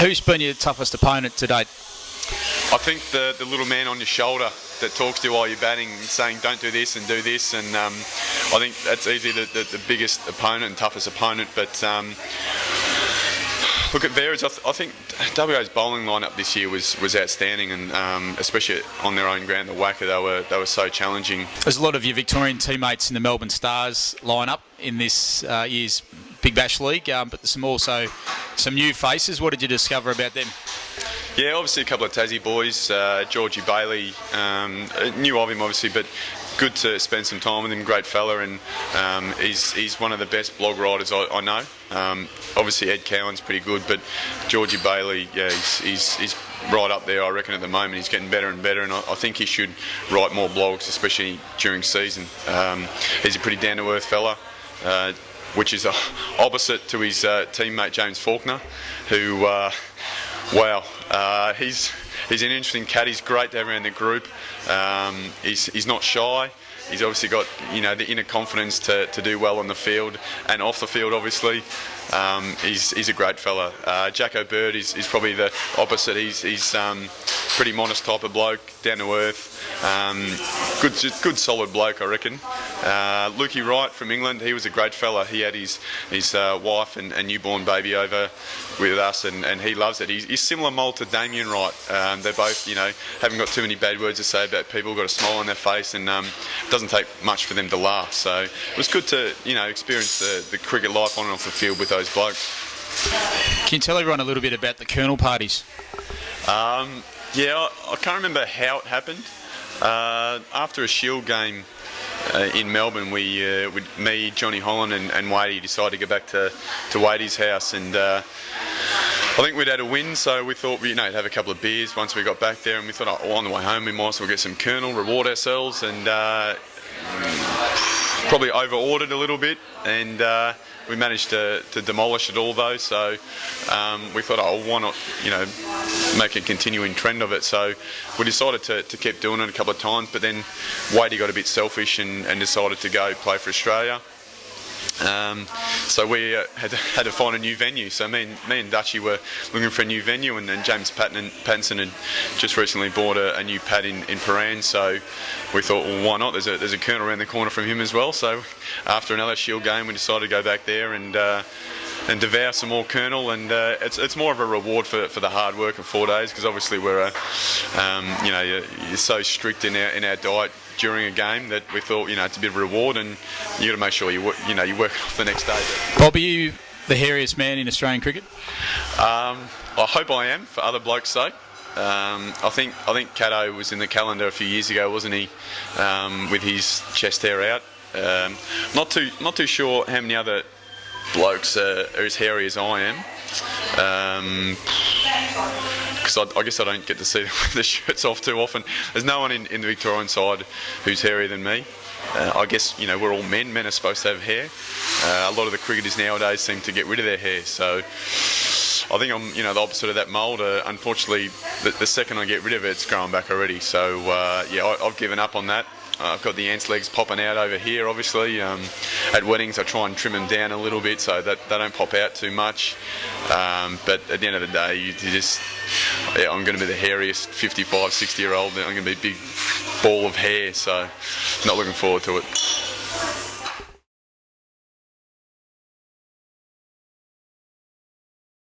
Who's been your toughest opponent to date? I think the little man on your shoulder that talks to you while you're batting, saying don't do this and do this, and I think that's easily the biggest opponent and toughest opponent. But look at Veras. I think WA's bowling lineup this year was outstanding, and especially on their own ground, the Wacker, they were so challenging. There's a lot of your Victorian teammates in the Melbourne Stars lineup in this year's Big Bash League, but there's also some new faces. What did you discover about them? Yeah, obviously a couple of Tassie boys. Georgie Bailey, knew of him obviously, but good to spend some time with him. Great fella, and he's one of the best blog writers I know. Obviously Ed Cowan's pretty good, but Georgie Bailey, yeah, he's right up there. I reckon at the moment he's getting better and better, and I think he should write more blogs, especially during season. He's a pretty down-to-earth fella, which is opposite to his teammate James Faulkner, who. Wow, he's an interesting cat. He's great to have around the group. He's not shy. He's obviously got the inner confidence to do well on the field and off the field. Obviously, he's a great fella. Jacko Bird is probably the opposite. He's pretty modest type of bloke, down to earth. Good solid bloke, I reckon. Lukey Wright from England, he was a great fella. He had his wife and newborn baby over with us, and he loves it. He's similar mould to Damien Wright. They're both, haven't got too many bad words to say about people, got a smile on their face, and it doesn't take much for them to laugh. So it was good to, experience the cricket life on and off the field with those blokes. Can you tell everyone a little bit about the Colonel parties? Yeah, I can't remember how it happened. After a Shield game in Melbourne, me, Johnny Holland and Wadey decided to go back to Wadey's house, and I think we'd had a win, so we thought we'd have a couple of beers once we got back there, and we thought on the way home we might as well get some Colonel, reward ourselves, and probably over-ordered a little bit, and we managed to demolish it all though, so we thought, why not, make a continuing trend of it. So we decided to keep doing it a couple of times, but then Wadey got a bit selfish and decided to go play for Australia. So we had to find a new venue. So me and Dutchy were looking for a new venue, and then James Pattinson had just recently bought a new pad in Paran. So we thought, well, why not? There's a Colonel around the corner from him as well. So after another Shield game, we decided to go back there and devour some more Colonel, and it's more of a reward for the hard work of 4 days, because obviously we're you're so strict in our diet during a game that we thought it's a bit of a reward, and you got to make sure you work off the next day. Bob, are you the hairiest man in Australian cricket? I hope I am, for other blokes' sake. I think Caddo was in the calendar a few years ago, wasn't he? With his chest hair out. Not too sure how many other blokes are as hairy as I am. Because I guess I don't get to see the shirts off too often. There's no one in the Victorian side who's hairier than me. I guess we're all men. Men are supposed to have hair. A lot of the cricketers nowadays seem to get rid of their hair. So I think I'm the opposite of that mould. Unfortunately, the second I get rid of it, it's growing back already. So I've given up on that. I've got the ants' legs popping out over here, obviously. At weddings, I try and trim them down a little bit so that they don't pop out too much. But at the end of the day, I'm going to be the hairiest 55, 60-year-old. I'm going to be a big ball of hair, so not looking forward to it.